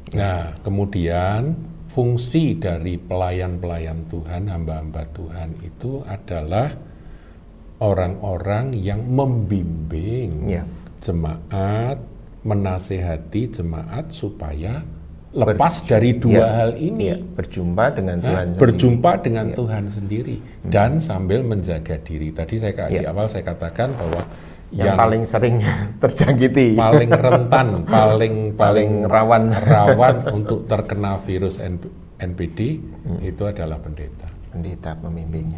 Nah, kemudian fungsi dari pelayan-pelayan Tuhan, hamba-hamba Tuhan itu adalah orang-orang yang membimbing jemaat, menasehati jemaat supaya lepas dari dua hal ini, berjumpa dengan Tuhan sendiri. Berjumpa dengan Tuhan sendiri dan sambil menjaga diri. Tadi saya di awal saya katakan bahwa yang paling sering terjangkiti, paling rentan, paling rawan untuk terkena virus NPD itu adalah pendeta pembimbingnya.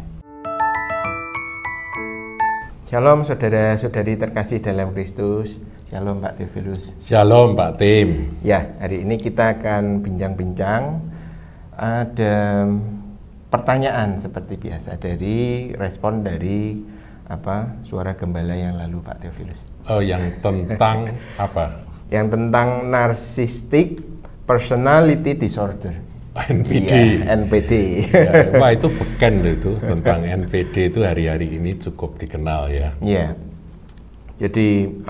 Shalom saudara-saudari terkasih dalam Kristus. Shalom Pak Theophilus. Shalom Pak Tim. Ya, hari ini kita akan bincang-bincang. Ada pertanyaan seperti biasa dari respon dari suara gembala yang lalu Pak Theophilus. Oh, yang tentang apa? Yang tentang narcissistic personality disorder. NPD. Ya, NPD. Ya, wah, itu beken itu tentang NPD itu hari-hari ini cukup dikenal ya. Iya. Jadi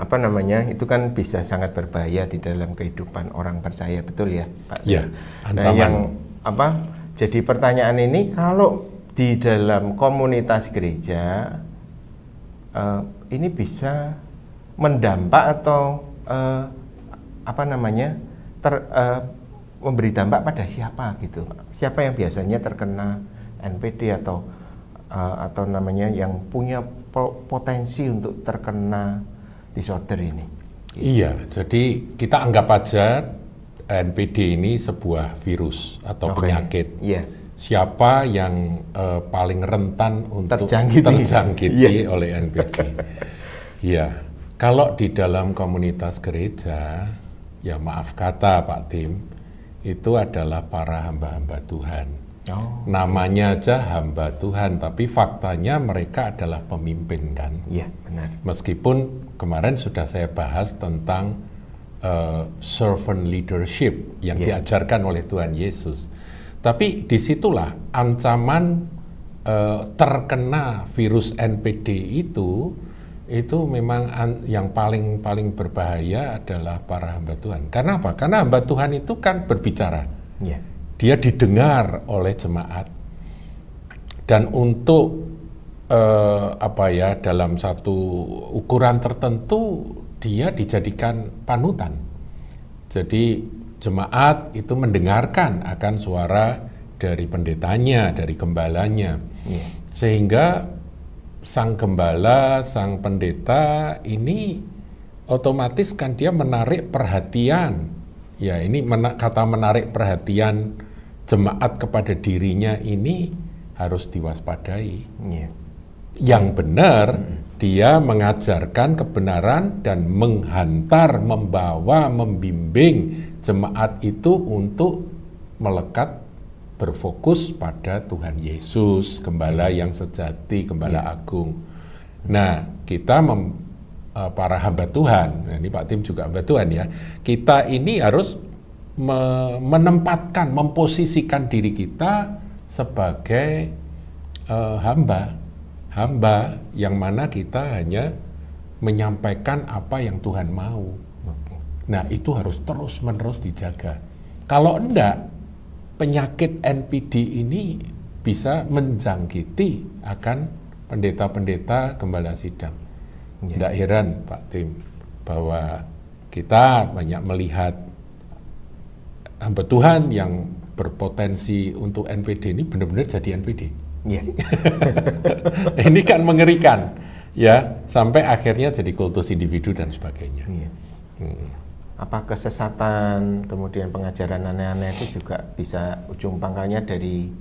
itu kan bisa sangat berbahaya di dalam kehidupan orang percaya, betul ya Pak? Iya. Nah, yang jadi pertanyaan ini, kalau di dalam komunitas gereja ini bisa mendampak atau memberi dampak pada siapa gitu? Siapa yang biasanya terkena NPD atau yang punya potensi untuk terkena disorder ini? Iya, jadi kita anggap aja NPD ini sebuah virus atau penyakit. Yeah. Siapa yang paling rentan untuk terjangkiti oleh NPD? Iya, kalau di dalam komunitas gereja, ya maaf kata Pak Tim, itu adalah para hamba-hamba Tuhan. Namanya aja hamba Tuhan, tapi faktanya mereka adalah pemimpin kan? Iya, benar. Meskipun kemarin sudah saya bahas tentang servant leadership yang diajarkan oleh Tuhan Yesus. Tapi disitulah ancaman terkena virus NPD itu memang yang paling berbahaya adalah para hamba Tuhan. Karena apa? Karena hamba Tuhan itu kan berbicara. Dia didengar oleh jemaat. Dan untuk dalam satu ukuran tertentu dia dijadikan panutan. Jadi jemaat itu mendengarkan akan suara dari pendetanya, dari gembalanya. Sehingga sang gembala, sang pendeta ini otomatis kan dia menarik perhatian. Ya, ini kata menarik perhatian jemaat kepada dirinya ini harus diwaspadai. Yang benar, dia mengajarkan kebenaran dan menghantar, membawa, membimbing jemaat itu untuk melekat berfokus pada Tuhan Yesus, gembala yang sejati, gembala agung. Nah, kita para hamba Tuhan, ini Pak Tim juga hamba Tuhan ya, kita ini harus menempatkan, memposisikan diri kita sebagai hamba yang mana kita hanya menyampaikan apa yang Tuhan mau. Nah, itu harus terus-menerus dijaga. Kalau enggak, penyakit NPD ini bisa menjangkiti akan pendeta-pendeta gembala sidang. Tidak heran Pak Tim bahwa kita banyak melihat hamba Tuhan yang berpotensi untuk NPD ini benar-benar jadi NPD. Ini kan mengerikan ya, sampai akhirnya jadi kultus individu dan sebagainya. Apa kesesatan, kemudian pengajaran aneh-aneh itu juga bisa ujung pangkalnya dari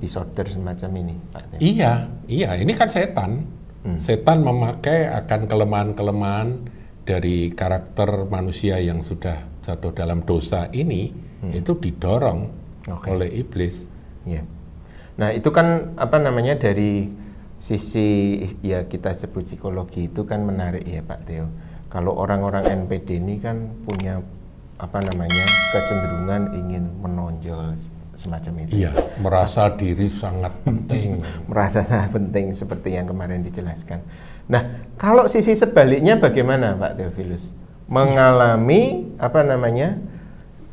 disorder semacam ini, Pak? Iya, ini kan setan. Setan memakai akan kelemahan-kelemahan dari karakter manusia yang sudah jatuh dalam dosa ini, itu didorong oleh iblis. Nah, itu kan dari sisi kita sebut psikologi itu kan menarik ya Pak Theo. Kalau orang-orang NPD ini kan punya kecenderungan ingin menonjol semacam itu. Iya, merasa diri sangat penting. Merasa sangat penting seperti yang kemarin dijelaskan. Nah, kalau sisi sebaliknya bagaimana Pak Theophilus? Mengalami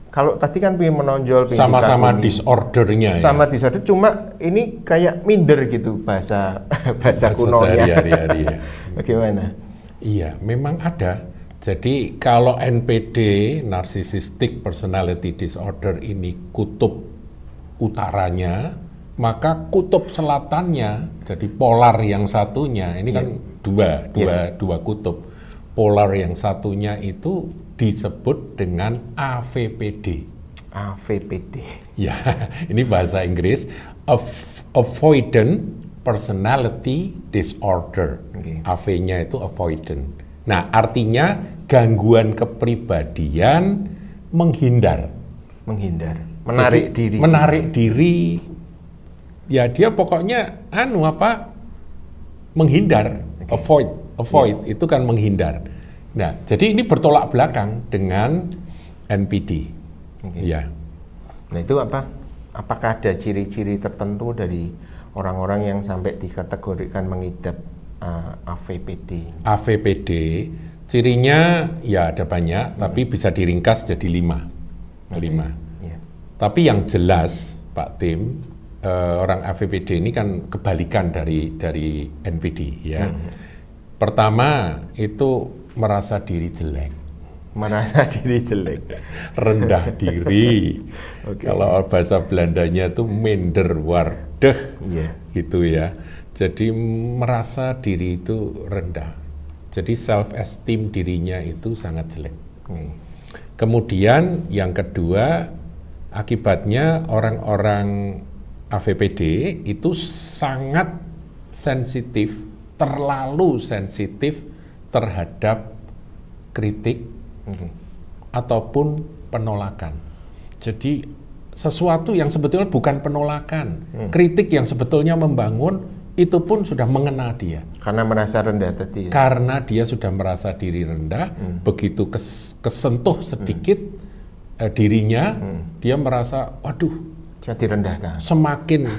Kalau tadi kan pengen menonjol, pengen Sama-sama dikagumi. disordernya ya. Sama disorder, cuma ini kayak minder gitu bahasa Bahasa kunonya. sehari-hari ya. Bagaimana? Iya, memang ada. Jadi kalau NPD, Narcissistic Personality Disorder ini kutub utaranya, maka kutub selatannya, jadi polar yang satunya, ini kan dua kutub. Polar yang satunya itu disebut dengan AVPD. AVPD. Ya, ini bahasa Inggris, Avoidant Personality Disorder. Oke. AV-nya itu avoidant. Nah, artinya gangguan kepribadian menghindar. Menghindar, menarik Jadi, diri. Menarik diri. Ya, dia pokoknya menghindar. Avoid itu kan menghindar. Nah, jadi ini bertolak belakang dengan NPD. Oke. Ya. Nah itu apa? Apakah ada ciri-ciri tertentu dari orang-orang yang sampai dikategorikan mengidap AVPD? AVPD, cirinya ya ada banyak, tapi bisa diringkas jadi 5. Ya. Tapi yang jelas, Pak Tim, orang AVPD ini kan kebalikan dari NPD ya. Pertama itu merasa diri jelek. Merasa diri jelek. Rendah diri. Oke. Kalau bahasa Belandanya itu minderwaardig, gitu ya. Jadi merasa diri itu rendah. Jadi self esteem dirinya itu sangat jelek. Kemudian yang kedua, akibatnya orang-orang AVPD itu sangat sensitif, terlalu sensitif terhadap kritik ataupun penolakan. Jadi sesuatu yang sebetulnya bukan penolakan, kritik yang sebetulnya membangun, itu pun sudah mengena dia. Karena merasa rendah tadi. Karena dia sudah merasa diri rendah, begitu kesentuh sedikit dirinya, dia merasa, aduh, jadi rendahkan. semakin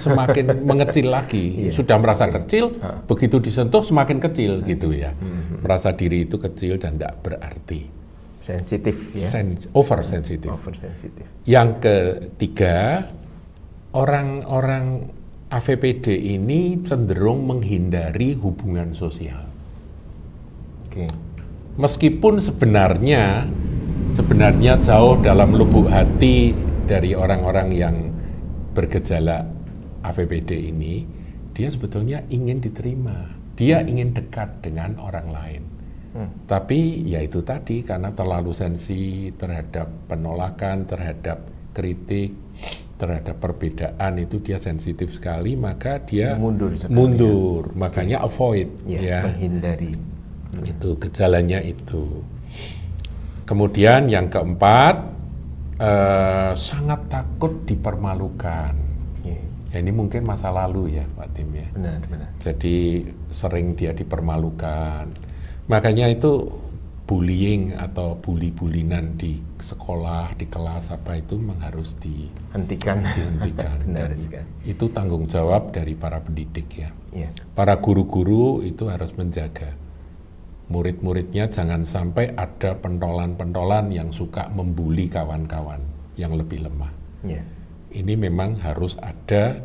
mengecil lagi. Sudah merasa kecil, begitu disentuh semakin kecil gitu ya. Merasa diri itu kecil dan tidak berarti. Sensitif ya. Oversensitif. Oversensitif. Yang ketiga, orang-orang AVPD ini cenderung menghindari hubungan sosial. Oke. Meskipun sebenarnya jauh dalam lubuk hati dari orang-orang yang bergejala AVPD ini, dia sebetulnya ingin diterima, dia ingin dekat dengan orang lain. Tapi ya itu tadi, karena terlalu sensi terhadap penolakan, terhadap kritik, terhadap perbedaan, itu dia sensitif sekali, maka dia mundur, makanya avoid, menghindari. Itu gejalanya itu. Kemudian yang keempat, sangat takut dipermalukan. Ya, ini mungkin masa lalu ya Pak Tim ya. Benar. Jadi sering dia dipermalukan. Makanya itu bullying atau bully-bulinan di sekolah, di kelas apa itu memang harus dihentikan. Benar sekali. Itu tanggung jawab dari para pendidik ya. Para guru-guru itu harus menjaga murid-muridnya, jangan sampai ada pentolan-pentolan yang suka membuli kawan-kawan yang lebih lemah. Ini memang harus ada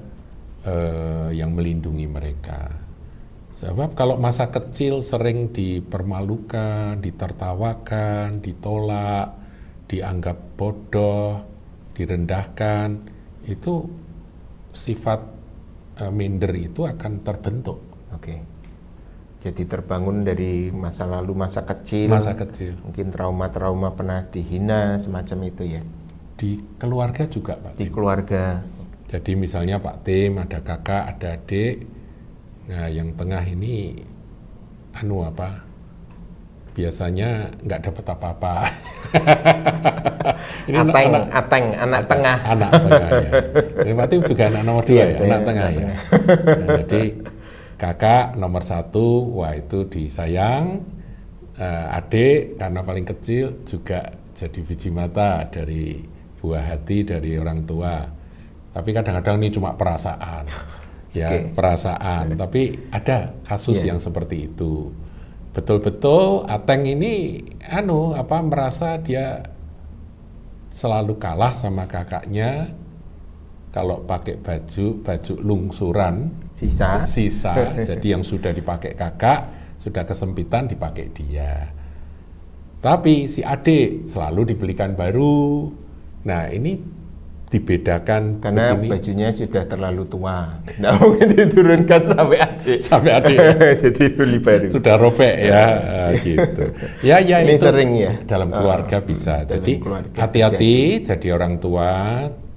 yang melindungi mereka. Sebab kalau masa kecil sering dipermalukan, ditertawakan, ditolak, dianggap bodoh, direndahkan, itu sifat minder itu akan terbentuk. Oke. Jadi terbangun dari masa lalu, masa kecil. Mungkin trauma-trauma pernah dihina, semacam itu ya. Di keluarga juga Pak Di Tim. keluarga. Jadi misalnya Pak Tim, ada kakak, ada adik. Nah, yang tengah ini biasanya nggak dapat apa-apa. Ini Ateng, anak tengah. Anak tengah ya. Ini Pak Tim juga anak nomor 2 ya, anak tengah ya. Nah, jadi kakak nomor 1, wah itu disayang. Adik karena paling kecil juga jadi biji mata dari buah hati dari orang tua. Tapi kadang-kadang ini cuma perasaan. Perasaan, tapi ada kasus yang seperti itu. Betul-betul Ateng ini merasa dia selalu kalah sama kakaknya kalau pakai baju lungsuran Sisa. Jadi yang sudah dipakai kakak, sudah kesempitan dipakai dia. Tapi si adik selalu dibelikan baru. Nah, ini dibedakan karena begini. Bajunya sudah terlalu tua, nggak mungkin diturunkan sampai adik. Sampai adik. Jadi beli baru. Sudah robek ya, gitu. Ya Ini itu sering ya dalam keluarga bisa. dalam Jadi keluarga hati-hati jadi orang tua,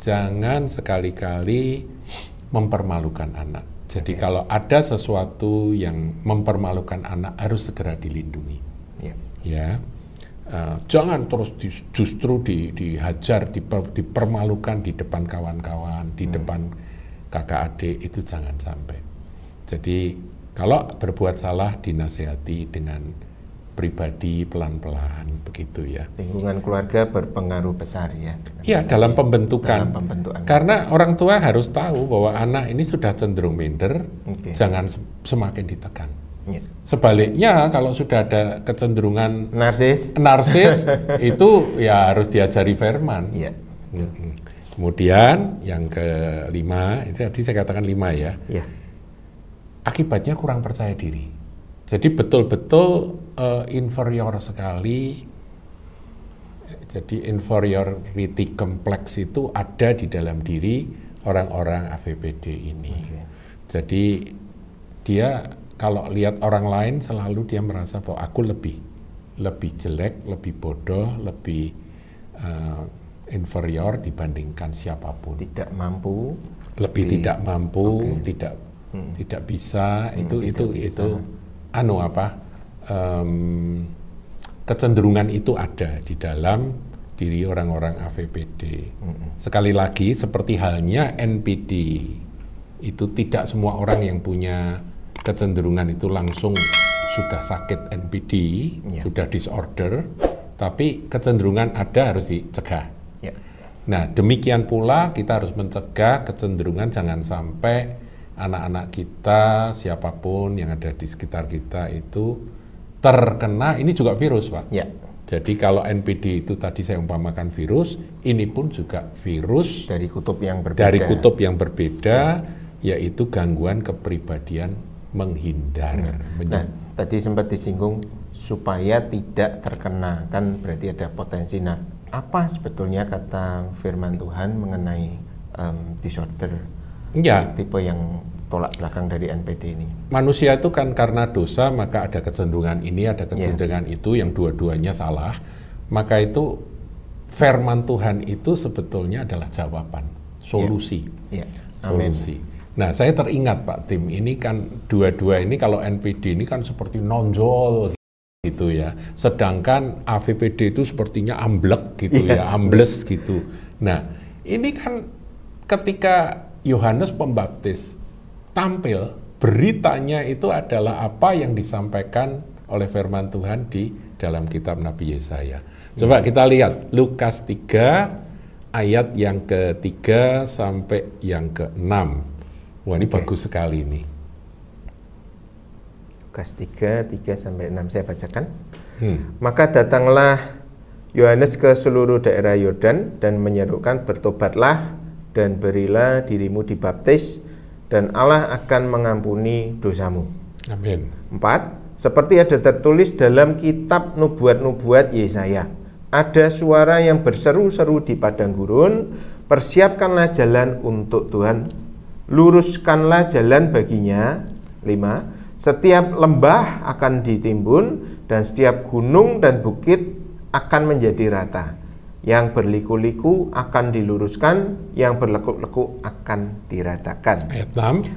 jangan sekali-kali mempermalukan anak. Jadi kalau ada sesuatu yang mempermalukan anak harus segera dilindungi. Ya. Jangan terus justru dihajar, dipermalukan di depan kawan-kawan, di depan kakak adik, itu jangan sampai. Jadi kalau berbuat salah dinasihati dengan pribadi pelan-pelan begitu ya. Lingkungan keluarga berpengaruh besar ya. Iya, dalam pembentukan. Karena orang tua harus tahu bahwa anak ini sudah cenderung minder, jangan semakin ditekan. Ya. Sebaliknya kalau sudah ada kecenderungan narsis itu ya harus diajari firman. Ya. Kemudian yang kelima, itu tadi saya katakan 5 ya. Ya. Akibatnya kurang percaya diri. Jadi betul-betul inferior sekali. Jadi inferiority complex itu ada di dalam diri orang-orang AVPD ini. Jadi dia kalau lihat orang lain selalu dia merasa bahwa aku lebih jelek, lebih bodoh, lebih inferior dibandingkan siapapun. Tidak mampu. Tidak mampu, tidak bisa. Itu kecenderungan itu ada di dalam diri orang-orang AVPD. Sekali lagi seperti halnya NPD, itu tidak semua orang yang punya kecenderungan itu langsung sudah sakit NPD, sudah disorder, tapi kecenderungan ada harus dicegah. Nah, demikian pula kita harus mencegah kecenderungan jangan sampai anak-anak kita, siapapun yang ada di sekitar kita itu terkena, ini juga virus, Pak. Jadi kalau NPD itu tadi saya umpamakan virus, ini pun juga virus dari kutub yang berbeda, yaitu gangguan kepribadian menghindar. Nah, tadi sempat disinggung supaya tidak terkena, kan berarti ada potensi. Nah, apa sebetulnya kata firman Tuhan mengenai disorder tipe yang tolak belakang dari NPD ini? Manusia itu kan karena dosa, maka ada kecenderungan ini, ada kecenderungan itu, yang dua-duanya salah. Maka itu firman Tuhan itu sebetulnya adalah jawaban, solusi. Solusi. Nah, saya teringat Pak Tim, ini kan dua-dua ini kalau NPD ini kan seperti nonjol gitu ya. Sedangkan AVPD itu sepertinya amblek gitu ya, ambles gitu. Nah, ini kan ketika Yohanes Pembaptis tampil, beritanya itu adalah apa yang disampaikan oleh firman Tuhan di dalam kitab Nabi Yesaya. Coba kita lihat Lukas 3 ayat yang ke-3 sampai yang ke-6. Wah, ini bagus sekali ini. Lukas 3 sampai 6 saya bacakan. Maka datanglah Yohanes ke seluruh daerah Yordan dan menyerukan, bertobatlah dan berilah dirimu dibaptis dan Allah akan mengampuni dosamu. Amin. 4. Seperti ada tertulis dalam kitab nubuat-nubuat Yesaya, ada suara yang berseru-seru di padang gurun, persiapkanlah jalan untuk Tuhan, luruskanlah jalan baginya. 5. Setiap lembah akan ditimbun dan setiap gunung dan bukit akan menjadi rata. Yang berliku-liku akan diluruskan, yang berlekuk-lekuk akan diratakan.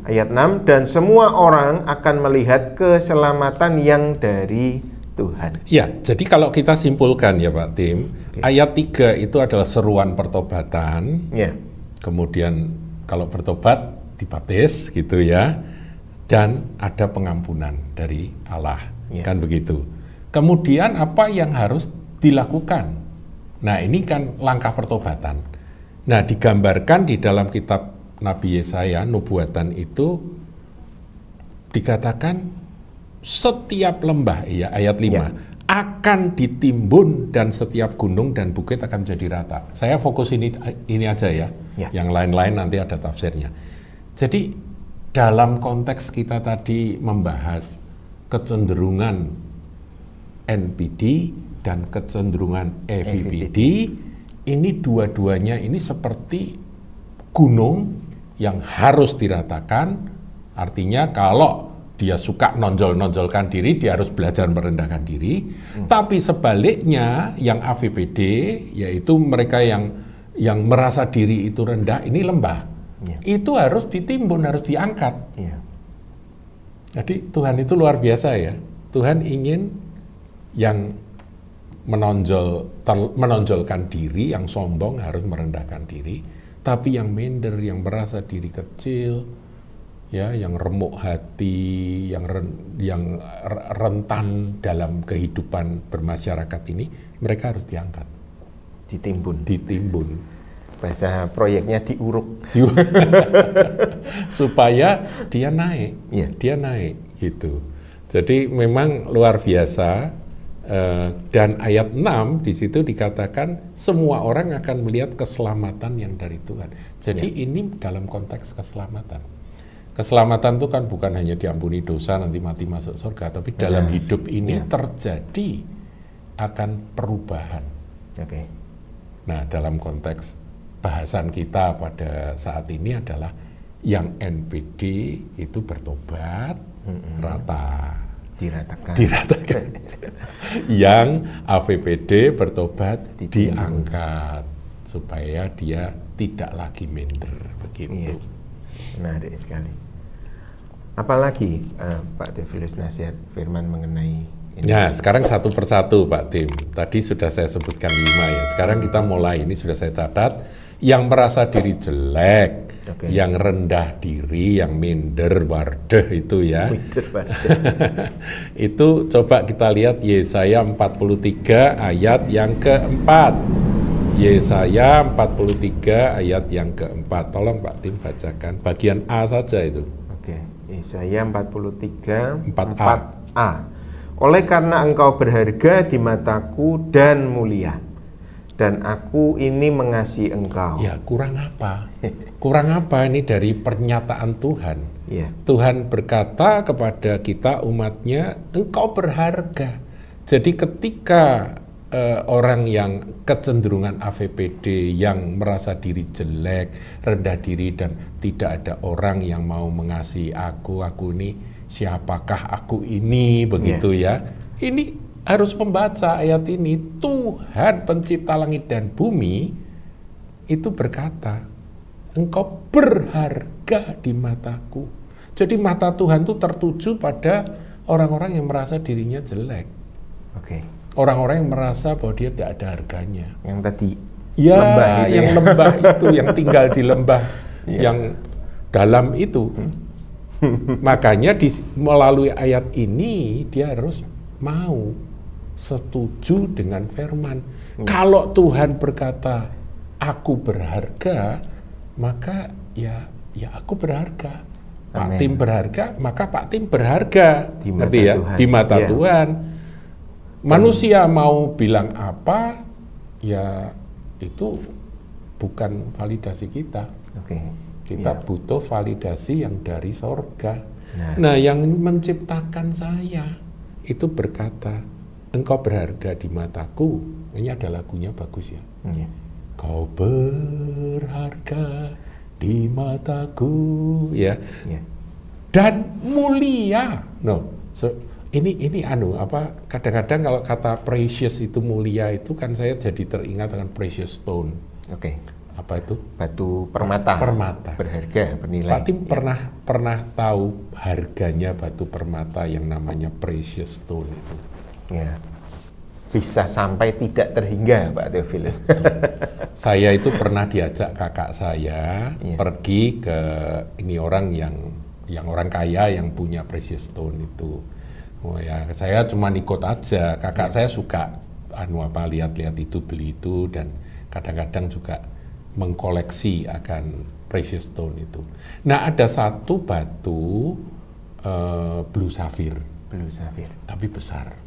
Ayat 6. Dan semua orang akan melihat keselamatan yang dari Tuhan. Ya, jadi kalau kita simpulkan ya Pak Tim, ayat 3 itu adalah seruan pertobatan. Kemudian kalau bertobat dibaptis gitu ya, dan ada pengampunan dari Allah, kan begitu. Kemudian apa yang harus dilakukan? Nah, ini kan langkah pertobatan. Nah, digambarkan di dalam kitab Nabi Yesaya, nubuatan itu dikatakan setiap lembah, ayat 5, akan ditimbun dan setiap gunung dan bukit akan menjadi rata. Saya fokus ini aja ya. Yang lain-lain nanti ada tafsirnya. Jadi dalam konteks kita tadi membahas kecenderungan NPD dan kecenderungan AVPD, ini dua-duanya ini seperti gunung yang harus diratakan. Artinya kalau dia suka nonjol-nonjolkan diri, dia harus belajar merendahkan diri. Tapi sebaliknya, yang AVPD, yaitu mereka yang merasa diri itu rendah, ini lembah. Itu harus ditimbun, harus diangkat. Jadi Tuhan itu luar biasa ya. Tuhan ingin yang menonjolkan diri, yang sombong harus merendahkan diri. Tapi yang minder, yang merasa diri kecil, ya, yang remuk hati, yang rentan dalam kehidupan bermasyarakat ini, mereka harus diangkat, ditimbun. Bahasa proyeknya diuruk, supaya dia naik, dia naik gitu. Jadi memang luar biasa. Dan ayat 6 di situ dikatakan semua orang akan melihat keselamatan yang dari Tuhan. Jadi ini dalam konteks keselamatan. Keselamatan itu kan bukan hanya diampuni dosa nanti mati masuk surga, tapi dalam hidup ini terjadi akan perubahan. Nah, dalam konteks bahasan kita pada saat ini adalah yang NPD itu bertobat, rata, diratakan. Yang AVPD bertobat, diangkat supaya dia tidak lagi minder, begitu. Menarik sekali. Apalagi Pak Theophilus nasihat firman mengenai ini? Ya, sekarang satu persatu Pak Tim. Tadi sudah saya sebutkan 5 ya. Sekarang kita mulai, ini sudah saya catat. Yang merasa diri jelek, yang rendah diri, yang minder, wardeh itu ya. Itu coba kita lihat Yesaya 43 ayat yang keempat. Yesaya 43 ayat yang keempat. Tolong Pak Tim bacakan bagian A saja itu. Yesaya 43 4a. Oleh karena engkau berharga di mataku dan mulia, dan aku ini mengasihi engkau. Ya, kurang apa? Kurang apa ini dari pernyataan Tuhan? Tuhan berkata kepada kita umatnya, engkau berharga. Jadi ketika orang yang kecenderungan AVPD, yang merasa diri jelek, rendah diri, dan tidak ada orang yang mau mengasihi aku ini siapakah aku ini, begitu ya. Ini harus membaca ayat ini. Tuhan pencipta langit dan bumi itu berkata, engkau berharga di mataku. Jadi mata Tuhan itu tertuju pada orang-orang yang merasa dirinya jelek. Orang-orang yang merasa bahwa dia tidak ada harganya. Yang tadi lembah itu yang lembah itu, yang tinggal di lembah yang dalam itu. Makanya melalui ayat ini dia harus mau setuju dengan firman. Kalau Tuhan berkata aku berharga, maka ya aku berharga. Pak Tim berharga, maka Pak Tim berharga. Ngerti ya? Di mata Tuhan. Manusia mau bilang apa, ya itu bukan validasi kita. Kita butuh validasi yang dari sorga. Nah, yang menciptakan saya itu berkata, engkau berharga di mataku. Ini ada lagunya bagus ya. Kau berharga di mataku, ya. Dan mulia. Ini kadang-kadang kalau kata precious itu mulia itu kan saya jadi teringat dengan precious stone. Apa itu? Batu permata. Berharga, bernilai. Pak Tim pernah tahu harganya batu permata yang namanya precious stone itu? Bisa sampai tidak terhingga, Pak Theophilus. Saya itu pernah diajak kakak saya pergi ke ini orang yang orang kaya yang punya precious stone itu. Saya cuma ikut aja. Kakak saya suka lihat-lihat itu, beli itu, dan kadang-kadang juga mengkoleksi akan precious stone itu. Nah, ada satu batu blue sapphire, tapi besar.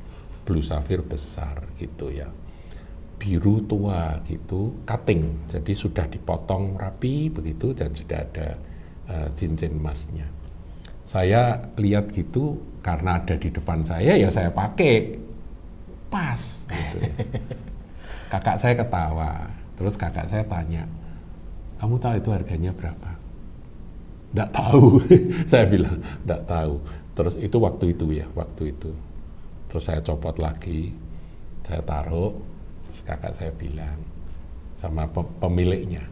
blue sapphire besar gitu ya, biru tua gitu, cutting, jadi sudah dipotong rapi begitu dan sudah ada cincin emasnya. Saya lihat gitu karena ada di depan saya ya saya pakai, pas gitu ya. Kakak saya ketawa, terus kakak saya tanya, kamu tahu itu harganya berapa? Nggak tahu. Saya bilang nggak tahu. Terus itu waktu itu. Terus saya copot lagi, saya taruh, terus kakak saya bilang sama pemiliknya,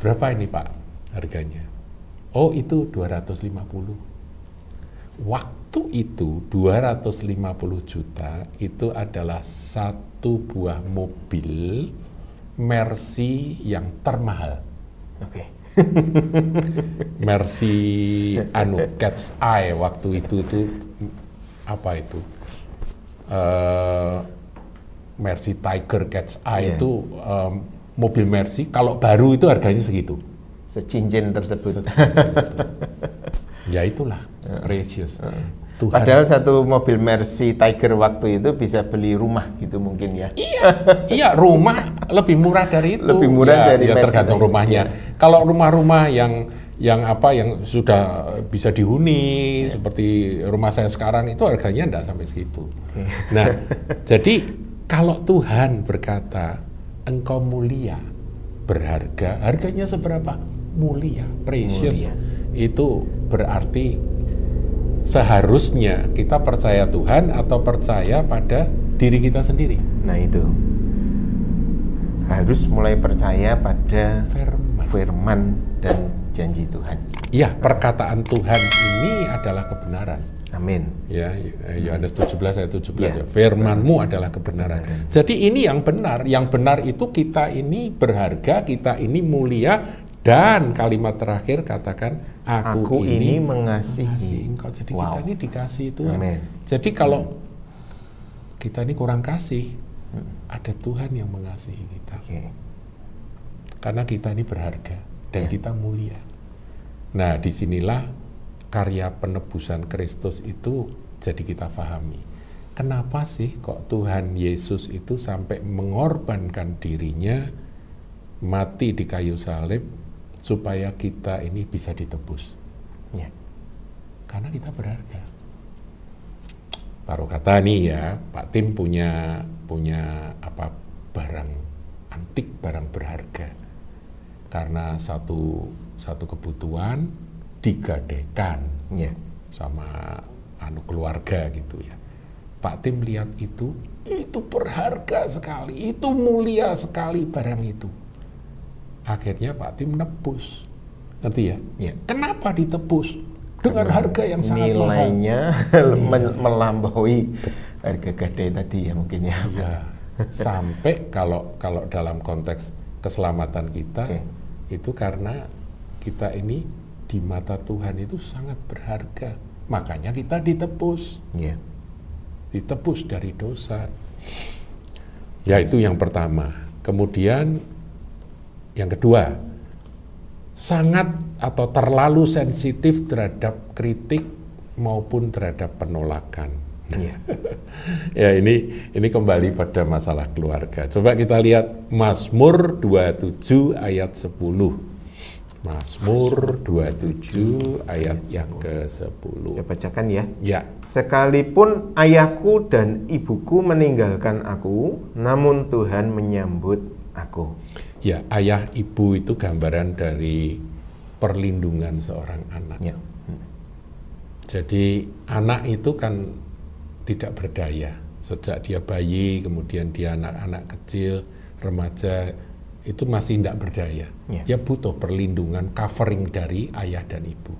berapa ini Pak harganya? Oh itu 250. Waktu itu 250 juta itu adalah satu buah mobil Mercy yang termahal. Oke. Mercy Cat's Eye waktu itu apa itu? Mercy Tiger Cat's Eye itu mobil Mercy kalau baru itu harganya segitu. Secincin tersebut. Ya itulah precious. Tuhan. Padahal satu mobil Mercy Tiger waktu itu bisa beli rumah gitu mungkin ya. Iya, rumah lebih murah dari itu. Lebih murah dari ya Mercy tergantung Tiger. rumahnya. Kalau rumah-rumah yang sudah bisa dihuni seperti rumah saya sekarang itu harganya enggak sampai segitu. Nah, jadi kalau Tuhan berkata engkau mulia, berharga, harganya seberapa? Mulia, precious. Itu berarti seharusnya kita percaya Tuhan atau percaya pada diri kita sendiri. Nah itu harus mulai percaya pada firman dan janji Tuhan. Iya, perkataan Tuhan ini adalah kebenaran. Amin. Ya, Yohanes 17 ayat 17 ya. Firman-Mu adalah kebenaran. Jadi ini yang benar. Yang benar itu kita ini berharga, kita ini mulia. Dan kalimat terakhir katakan, aku ini mengasihi engkau. Jadi kita ini dikasih Tuhan. Amen. Jadi kalau kita ini kurang kasih, ada Tuhan yang mengasihi kita. Karena kita ini berharga dan kita mulia. Nah, disinilah karya penebusan Kristus itu jadi kita pahami. Kenapa sih kok Tuhan Yesus itu sampai mengorbankan dirinya mati di kayu salib supaya kita ini bisa ditebus? Ya. Karena kita berharga. Taruh kata nih ya, Pak Tim punya apa barang antik, barang berharga. Karena satu kebutuhan digadaikan sama keluarga gitu ya. Pak Tim lihat itu berharga sekali, itu mulia sekali barang itu. Akhirnya Pak Tim nebus, ngerti ya? Kenapa ditebus? Dengan harga yang sangat mahal. Nilainya melampaui harga gadai tadi ya mungkin ya. Sampai kalau dalam konteks keselamatan kita, itu karena kita ini di mata Tuhan itu sangat berharga. Makanya kita ditebus. Ditebus dari dosa. Ya itu yang pertama. Kemudian yang kedua, sangat atau terlalu sensitif terhadap kritik maupun terhadap penolakan. Ya ini kembali pada masalah keluarga. Coba kita lihat Mazmur 27 ayat 10. Mazmur 27 ayat yang ke-10. Saya bacakan ya. Ya. Sekalipun ayahku dan ibuku meninggalkan aku, namun Tuhan menyambut aku. Ya, ayah ibu itu gambaran dari perlindungan seorang anak. Jadi anak itu kan tidak berdaya. Sejak dia bayi, kemudian dia anak-anak kecil, remaja, itu masih tidak berdaya. Dia butuh perlindungan, covering dari ayah dan ibu.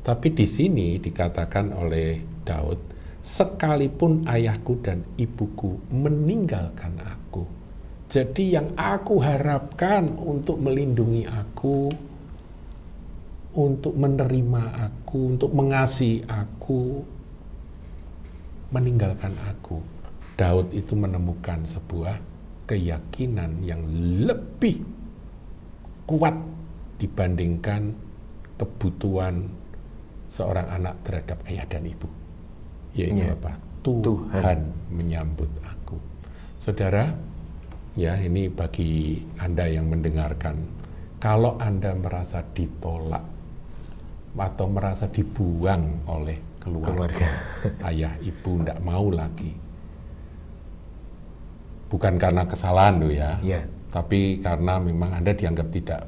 Tapi di sini dikatakan oleh Daud, sekalipun ayahku dan ibuku meninggalkan aku, jadi yang aku harapkan untuk melindungi aku, untuk menerima aku, untuk mengasihi aku, meninggalkan aku. Daud itu menemukan sebuah keyakinan yang lebih kuat dibandingkan kebutuhan seorang anak terhadap ayah dan ibu. Yaitu apa? Tuhan menyambut aku. Saudara, ya ini bagi Anda yang mendengarkan, kalau Anda merasa ditolak atau merasa dibuang oleh keluarga. Ayah, ibu tidak mau lagi, bukan karena kesalahan loh ya, tapi karena memang Anda dianggap tidak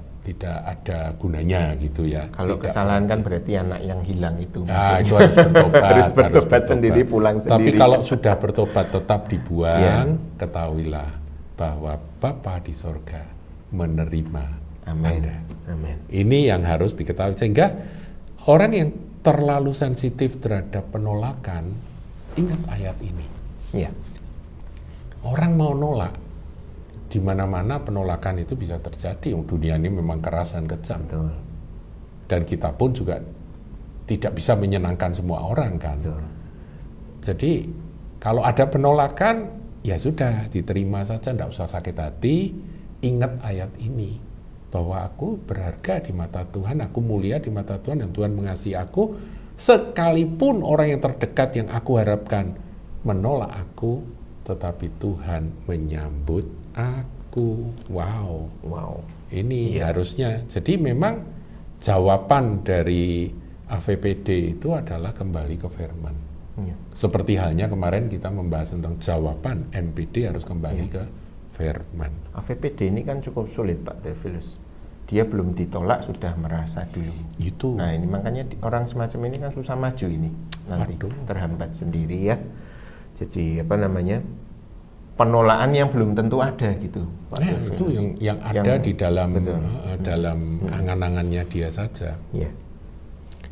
ada gunanya gitu ya. Kalau kesalahan kan berarti anak yang hilang itu. Nah, itu harus bertobat. harus bertobat sendiri, pulang sendiri. Tapi kalau sudah bertobat tetap dibuang, ketahuilah bahwa Bapa di sorga menerima Anda. Amin. Ini yang harus diketahui. Sehingga orang yang terlalu sensitif terhadap penolakan, ingat ayat ini. Ya. Orang mau nolak, di mana-mana penolakan itu bisa terjadi. Dunia ini memang keras dan kejam. Betul. Dan kita pun juga tidak bisa menyenangkan semua orang kan. Betul. Jadi kalau ada penolakan, ya sudah diterima saja, tidak usah sakit hati. Ingat ayat ini, bahwa aku berharga di mata Tuhan, aku mulia di mata Tuhan, dan Tuhan mengasihi aku. Sekalipun orang yang terdekat yang aku harapkan menolak aku, tetapi Tuhan menyambut aku. Wow. Ini harusnya. Jadi memang jawaban dari AVPD itu adalah kembali ke firman. Seperti halnya kemarin kita membahas tentang jawaban MPD harus kembali ke firman. AVPD ini kan cukup sulit Pak Theophilus. Dia belum ditolak sudah merasa dulu. Itu. Nah ini makanya orang semacam ini kan susah maju ini. Nanti terhambat sendiri ya. Jadi penolakan yang belum tentu ada gitu. Itu yang ada di dalam dalam angan-angannya dia saja.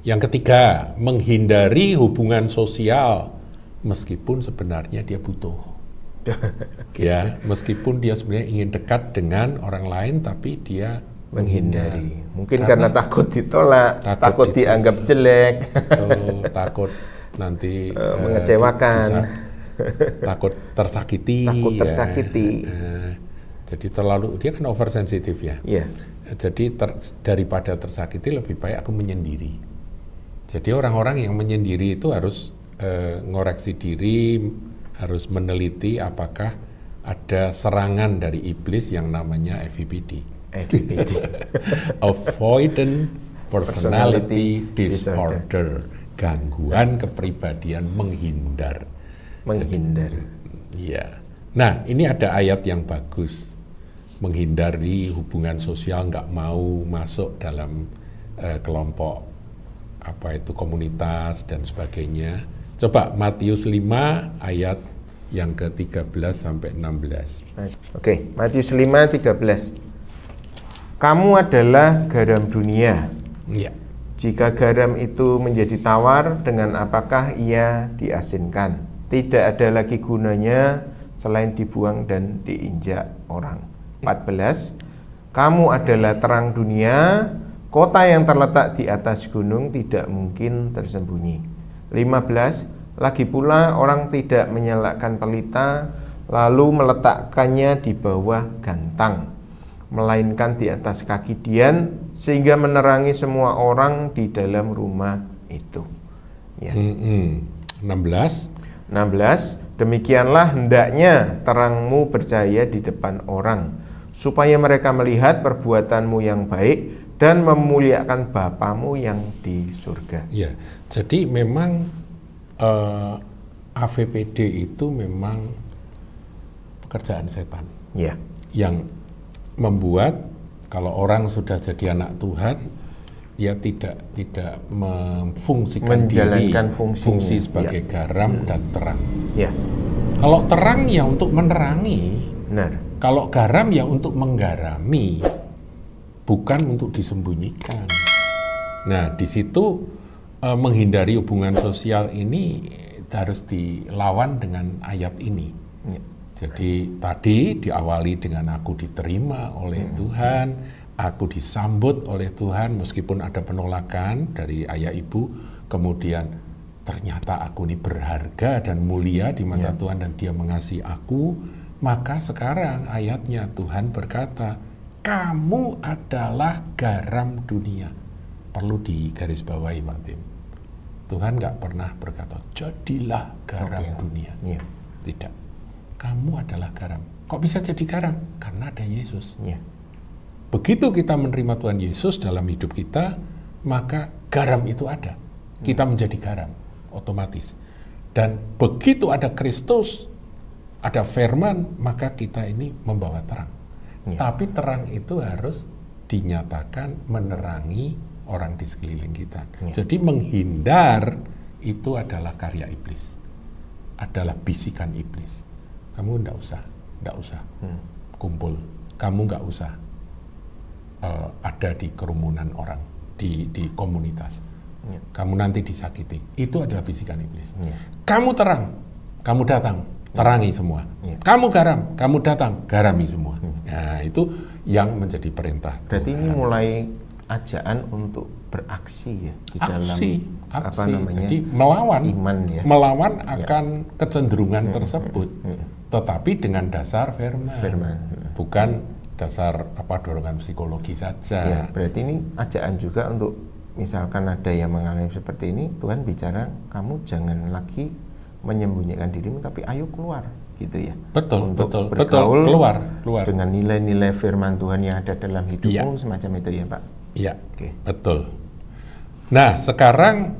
Yang ketiga, menghindari hubungan sosial meskipun sebenarnya dia butuh. Ya, meskipun dia sebenarnya ingin dekat dengan orang lain, tapi dia menghindari. Mungkin karena takut ditolak, takut dianggap jelek, takut nanti mengecewakan. Takut tersakiti. Jadi dia kan oversensitif ya. Jadi daripada tersakiti lebih baik aku menyendiri. Jadi orang-orang yang menyendiri itu harus ngoreksi diri, harus meneliti apakah ada serangan dari iblis yang namanya AVPD. Avoidant Personality Disorder, gangguan kepribadian menghindar. Iya. Nah, ini ada ayat yang bagus. Menghindari hubungan sosial, nggak mau masuk dalam kelompok komunitas dan sebagainya. Coba Matius 5 ayat yang ke-13 sampai 16. Oke, Matius 5:13. Kamu adalah garam dunia. Jika garam itu menjadi tawar, dengan apakah ia diasinkan? Tidak ada lagi gunanya selain dibuang dan diinjak orang. 14. Kamu adalah terang dunia, kota yang terletak di atas gunung tidak mungkin tersembunyi. 15. Lagi pula orang tidak menyalakan pelita lalu meletakkannya di bawah gantang, melainkan di atas kaki dian sehingga menerangi semua orang di dalam rumah itu. 16. Demikianlah hendaknya terangmu bercahaya di depan orang, supaya mereka melihat perbuatanmu yang baik dan memuliakan Bapamu yang di surga. Ya, jadi memang AVPD itu memang pekerjaan setan. Yang membuat kalau orang sudah jadi anak Tuhan, ya tidak memfungsikan menjalankan fungsi sebagai garam dan terang. Kalau terang ya untuk menerangi, kalau garam ya untuk menggarami, bukan untuk disembunyikan. Nah, di situ menghindari hubungan sosial ini harus dilawan dengan ayat ini. Jadi tadi diawali dengan aku diterima oleh Tuhan, aku disambut oleh Tuhan meskipun ada penolakan dari ayah ibu, kemudian ternyata aku ini berharga dan mulia di mata Tuhan dan Dia mengasihi aku. Maka sekarang ayatnya Tuhan berkata, kamu adalah garam dunia. Perlu digarisbawahi Pak Tim. Tuhan nggak pernah berkata, jadilah garam dunia. Iya. Tidak. Kamu adalah garam. Kok bisa jadi garam? Karena ada Yesus. Iya. Begitu kita menerima Tuhan Yesus dalam hidup kita, maka garam itu ada. Kita menjadi garam, otomatis. Dan begitu ada Kristus, ada firman, maka kita ini membawa terang. Iya. Tapi terang itu harus dinyatakan menerangi orang di sekeliling kita. Ya. Jadi menghindar itu adalah karya iblis, adalah bisikan iblis. Kamu nggak usah kumpul. Kamu nggak usah ada di kerumunan orang, di komunitas. Ya. Kamu nanti disakiti. Itu adalah bisikan iblis. Ya. Kamu terang, kamu datang, terangi semua. Ya. Kamu garam, kamu datang, garami semua. Nah, itu yang menjadi perintah. Berarti Tuhan. ini mulai ajaan untuk beraksi ya di dalam apa namanya? Jadi melawan iman ya. Melawan akan kecenderungan tersebut. Tetapi dengan dasar firman. Bukan dasar dorongan psikologi saja. Ya, berarti ini ajaan juga untuk misalkan ada yang mengalami seperti ini, Tuhan bicara, kamu jangan lagi menyembunyikan dirimu, tapi ayo keluar, gitu ya. Betul, untuk betul, keluar. Dengan nilai-nilai firman Tuhan yang ada dalam hidupmu, semacam itu ya, Pak. Iya, Oke. betul. Nah, sekarang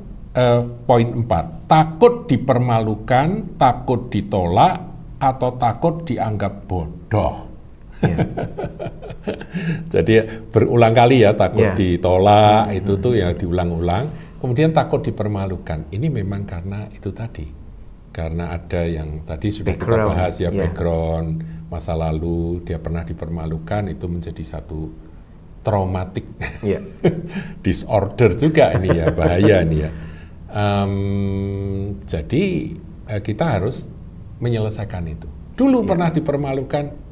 poin 4, takut dipermalukan, takut ditolak, atau takut dianggap bodoh. Ya. Jadi berulang kali ya, takut Ya. ditolak, itu tuh ya diulang-ulang. Kemudian takut dipermalukan. Ini memang karena itu tadi. Karena ada yang tadi sudah kita bahas ya, background, masa lalu, dia pernah dipermalukan, itu menjadi satu traumatic disorder juga ini ya, bahaya ini ya. Jadi kita harus menyelesaikan itu. Dulu pernah dipermalukan,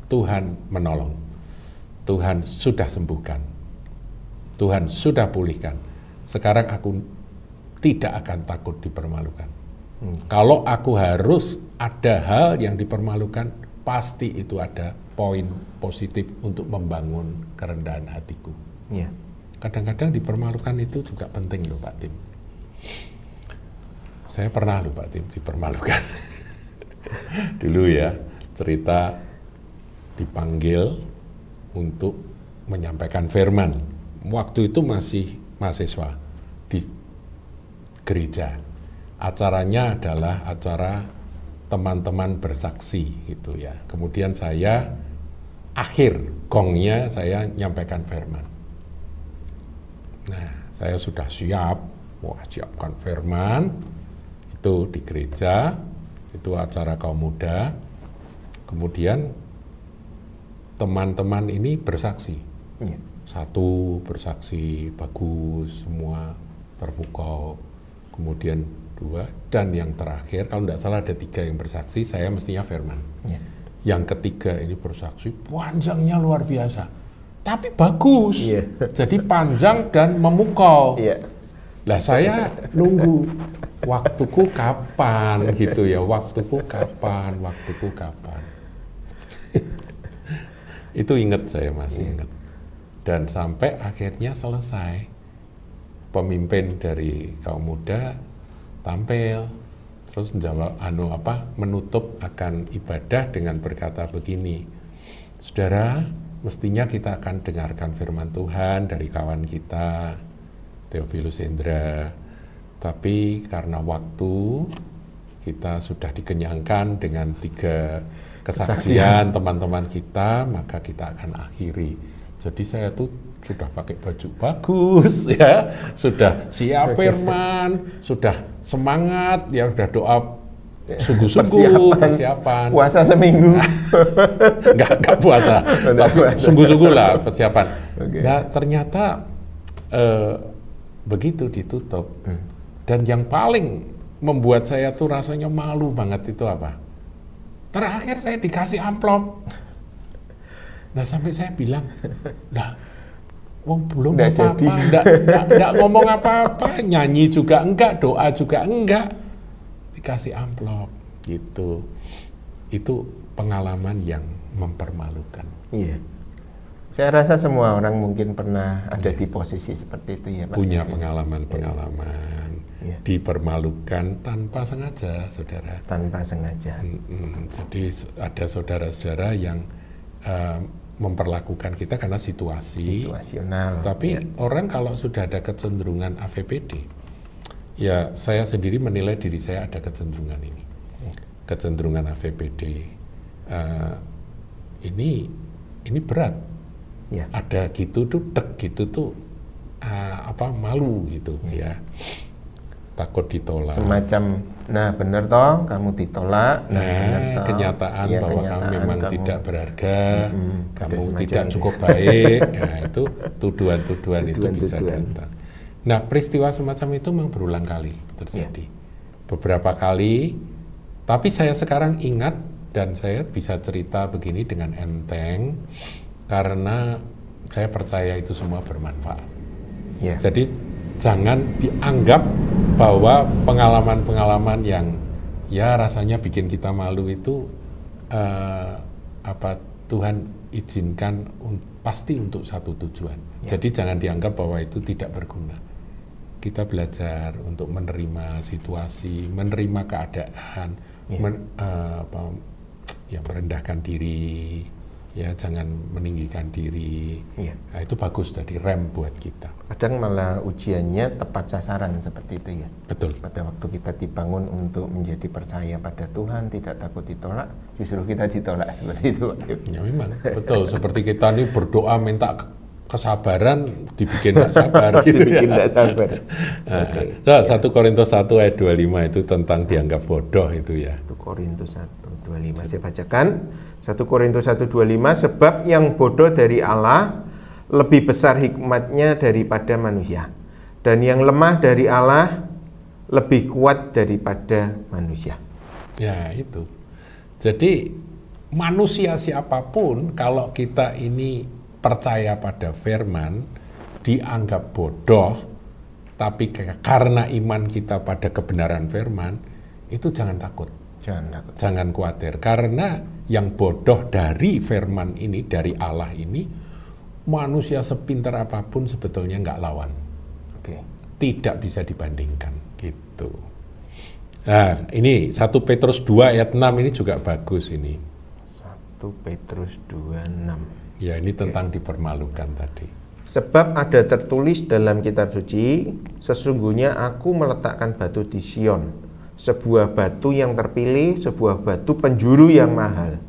Tuhan menolong. Tuhan sudah sembuhkan. Tuhan sudah pulihkan. Sekarang aku tidak akan takut dipermalukan. Kalau aku harus ada hal yang dipermalukan, pasti itu ada poin positif untuk membangun kerendahan hatiku. Ya. Kadang-kadang dipermalukan itu juga penting loh Pak Tim. Saya pernah loh Pak Tim dipermalukan. Dulu ya, cerita dipanggil untuk menyampaikan firman. Waktu itu masih mahasiswa di gereja. Acaranya adalah acara teman-teman bersaksi gitu ya. Kemudian saya akhir gongnya saya nyampaikan firman. Nah, saya sudah siap, siapkan firman itu di gereja, itu acara kaum muda. Kemudian teman-teman ini bersaksi. Satu bersaksi bagus, semua terpukau. Kemudian 2, dan yang terakhir, kalau tidak salah ada 3 yang bersaksi, saya mestinya firman. Yang ketiga ini bersaksi, panjangnya luar biasa, tapi bagus. Jadi panjang dan memukau. Lah saya nunggu, waktuku kapan gitu ya, waktuku kapan. Itu ingat, saya masih ingat. Dan sampai akhirnya selesai, pemimpin dari kaum muda tampil, terus menjawab menutup akan ibadah dengan berkata begini, saudara, mestinya kita akan dengarkan firman Tuhan dari kawan kita Theophilus Hendra, tapi karena waktu kita sudah dikenyangkan dengan 3 kesaksian teman-teman kita, maka kita akan akhiri. Jadi saya tuh sudah pakai baju bagus ya, sudah siap firman, sudah semangat ya, sudah doa sungguh-sungguh, persiapan. Puasa seminggu. Enggak puasa, tapi sungguh-sungguh lah persiapan. Nah ternyata begitu ditutup, dan yang paling membuat saya tuh rasanya malu banget itu apa? Terakhir saya dikasih amplop. Nah sampai saya bilang, wong belum apa-apa, enggak ngomong apa-apa, nyanyi juga enggak, doa juga enggak, dikasih amplop gitu. Itu pengalaman yang mempermalukan. Iya. Saya rasa semua orang mungkin pernah ada di posisi seperti itu ya Pak. Punya pengalaman-pengalaman. Ya. dipermalukan tanpa sengaja, saudara. Tanpa sengaja. Jadi ada saudara-saudara yang memperlakukan kita karena situasional. Tapi orang kalau sudah ada kecenderungan AVPD, ya saya sendiri menilai diri saya ada kecenderungan ini, kecenderungan AVPD. Ini berat. Ya. Ada gitu tuh, gitu tuh, malu gitu, ya. Takut ditolak. Semacam, nah bener toh, kamu ditolak. Kenyataan ya, bahwa kenyataan kamu memang kamu tidak berharga, kamu tidak itu. cukup baik, ya itu tuduhan-tuduhan itu bisa datang. Nah, peristiwa semacam itu memang berulang kali terjadi. Beberapa kali, tapi saya sekarang ingat dan saya bisa cerita begini dengan enteng, karena saya percaya itu semua bermanfaat. Ya. Jadi jangan dianggap bahwa pengalaman-pengalaman yang ya rasanya bikin kita malu itu Tuhan izinkan pasti untuk satu tujuan. Ya. Jadi jangan dianggap bahwa itu tidak berguna. Kita belajar untuk menerima situasi, menerima keadaan, merendahkan diri, ya jangan meninggikan diri. Nah, itu bagus tadi rem buat kita. Kadang malah ujiannya tepat sasaran seperti itu ya. Betul. Pada waktu kita dibangun untuk menjadi percaya pada Tuhan, tidak takut ditolak, justru kita ditolak seperti itu. Ya memang betul. Seperti kita nih berdoa minta kesabaran, dibikin tidak sabar. Gitu dibikin tidak sabar. Nah, 1 Korintus 1 ayat 25 itu tentang dianggap bodoh itu ya. 1 Korintus 1:25 saya bacakan. 1 Korintus 1:25, sebab yang bodoh dari Allah lebih besar hikmatnya daripada manusia, dan yang lemah dari Allah lebih kuat daripada manusia. Ya itu. Jadi manusia siapapun kalau kita ini percaya pada firman dianggap bodoh, tapi karena iman kita pada kebenaran firman itu jangan takut. Jangan khawatir, karena yang bodoh dari firman ini, dari Allah ini, manusia sepintar apapun sebetulnya nggak lawan. Tidak bisa dibandingkan, gitu. Nah, ini 1 Petrus 2 ayat 6 ini juga bagus ini. 1 Petrus 2:6. Ya, ini tentang dipermalukan tadi. Sebab ada tertulis dalam kitab suci, sesungguhnya aku meletakkan batu di Sion, sebuah batu yang terpilih, sebuah batu penjuru yang mahal,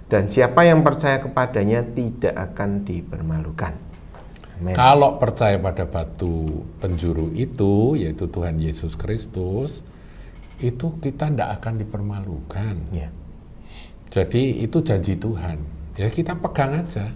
dan siapa yang percaya kepadanya tidak akan dipermalukan. Amen. Kalau percaya pada batu penjuru itu, yaitu Tuhan Yesus Kristus, itu kita tidak akan dipermalukan. Ya. Jadi itu janji Tuhan, ya kita pegang aja.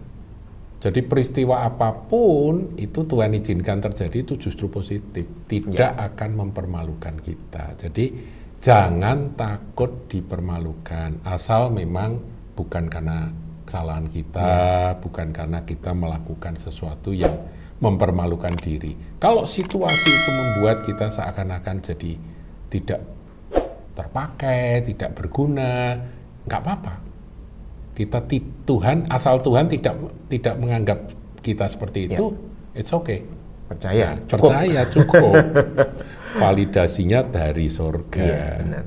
Jadi peristiwa apapun itu Tuhan izinkan terjadi itu justru positif, tidak akan mempermalukan kita. Jadi jangan takut dipermalukan, asal memang bukan karena kesalahan kita, bukan karena kita melakukan sesuatu yang mempermalukan diri. Kalau situasi itu membuat kita seakan-akan jadi tidak terpakai, tidak berguna, nggak apa-apa. Kita Tuhan, asal Tuhan tidak menganggap kita seperti itu, it's okay. Percaya, cukup. Percaya cukup. Validasinya dari surga. Iya, benar.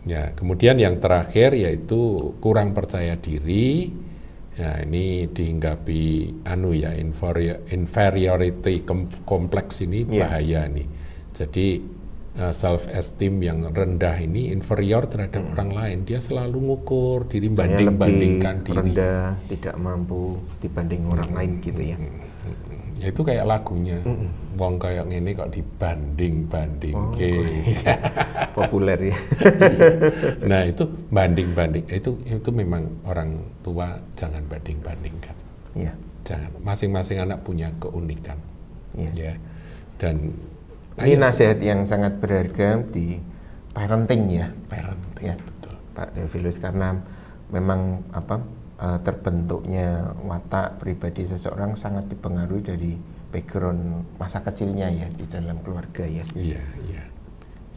Ya, kemudian yang terakhir yaitu kurang percaya diri. Ya, ini dihinggapi inferiority complex ini bahaya nih. Jadi self esteem yang rendah ini inferior terhadap orang lain, dia selalu ngukur diri, banding-bandingkan diri, rendah, tidak mampu dibanding orang lain gitu ya. Ya itu kayak lagunya, wong kayak ngene kok dibanding-banding. Populer ya. Nah itu banding-banding, itu memang orang tua jangan banding-bandingkan. Ya. Jangan, masing-masing anak punya keunikan. Ya. Dan ini nasihat yang sangat berharga di parenting ya. Parenting, ya, betul. Pak Theophilus, karena memang terbentuknya watak pribadi seseorang sangat dipengaruhi dari background masa kecilnya ya di dalam keluarga ya.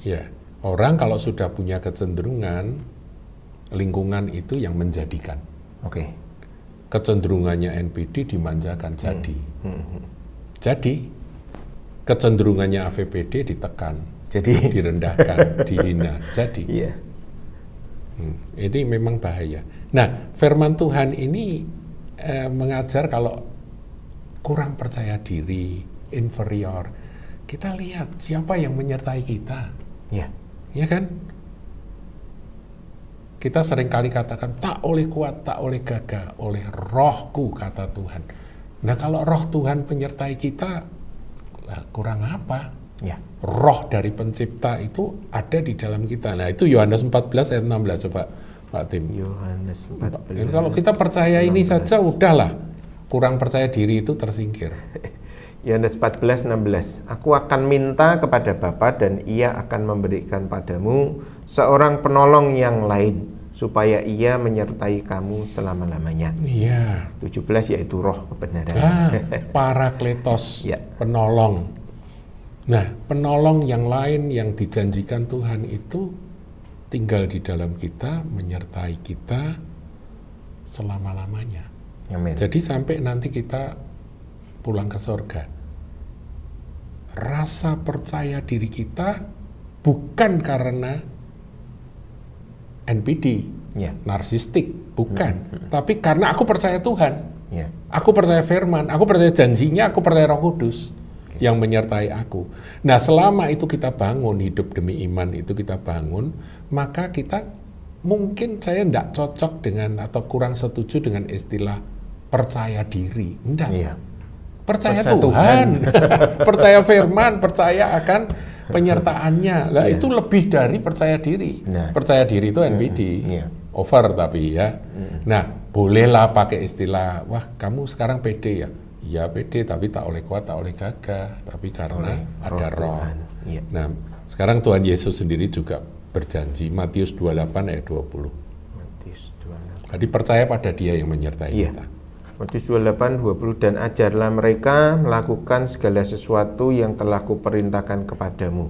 Iya. Orang kalau sudah punya kecenderungan, lingkungan itu yang menjadikan. Kecenderungannya NPD dimanjakan jadi. Jadi kecenderungannya AVPD ditekan. Jadi direndahkan, dihina. Jadi iya. ini memang bahaya. Nah, firman Tuhan ini mengajar kalau kurang percaya diri, inferior, kita lihat siapa yang menyertai kita. Iya. Ya kan? Kita seringkali katakan, tak oleh kuat, tak oleh gagah, oleh rohku, kata Tuhan. Nah, kalau roh Tuhan menyertai kita, lah kurang apa? Ya. Roh dari pencipta itu ada di dalam kita. Nah, itu Yohanes 14 ayat 16, coba Pak Tim. Yohanes 14. Kalau kita percaya 16. Ini saja, udahlah. Kurang percaya diri itu tersingkir. Yohanes 14:16. Aku akan minta kepada Bapa dan Ia akan memberikan padamu seorang penolong yang lain, supaya Ia menyertai kamu selama-lamanya. Iya. 17 yaitu roh kebenaran. Parakletos, Ya. penolong. Nah, penolong yang lain yang dijanjikan Tuhan itu tinggal di dalam kita, menyertai kita selama-lamanya. Amin. Jadi sampai nanti kita pulang ke surga, rasa percaya diri kita bukan karena NPD, Ya. narsistik, bukan. Tapi karena aku percaya Tuhan, Ya. aku percaya firman, aku percaya janjinya, aku percaya Roh Kudus yang menyertai aku. Nah, selama itu kita bangun, hidup demi iman itu kita bangun, maka kita mungkin saya tidak cocok dengan atau kurang setuju dengan istilah percaya diri. Enggak. Iya. Percaya Percaya Tuhan, percaya firman, percaya akan penyertaannya. Lah Iya. itu lebih dari percaya diri. Nah. Percaya diri itu NPD. Iya. Over tapi ya. Nah, bolehlah pakai istilah, wah kamu sekarang pede ya. Iya pede, tapi tak oleh kuat, tak oleh gagah, tapi karena ada roh. Iya. Nah, sekarang Tuhan Yesus sendiri juga berjanji, Matius 28 ayat 20. Matius 28. Jadi percaya pada Dia yang menyertai Iya. kita. Matius 28:20, dan ajarlah mereka melakukan segala sesuatu yang telah kuperintahkan kepadamu.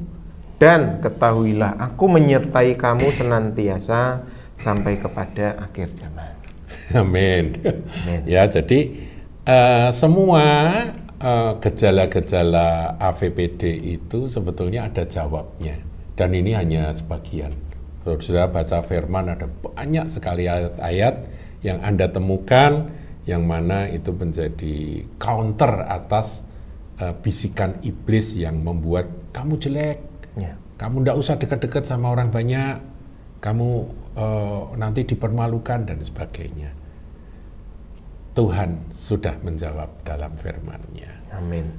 Dan ketahuilah aku menyertai kamu senantiasa sampai kepada akhir zaman. Amin. Amin. Ya, jadi semua gejala-gejala AVPD itu sebetulnya ada jawabnya. Dan ini hanya sebagian. Saudara baca firman, ada banyak sekali ayat-ayat yang Anda temukan, yang mana itu menjadi counter atas bisikan iblis yang membuat kamu jelek, Ya. kamu tidak usah dekat-dekat sama orang banyak, kamu nanti dipermalukan dan sebagainya. Tuhan sudah menjawab dalam firman-Nya. Amin.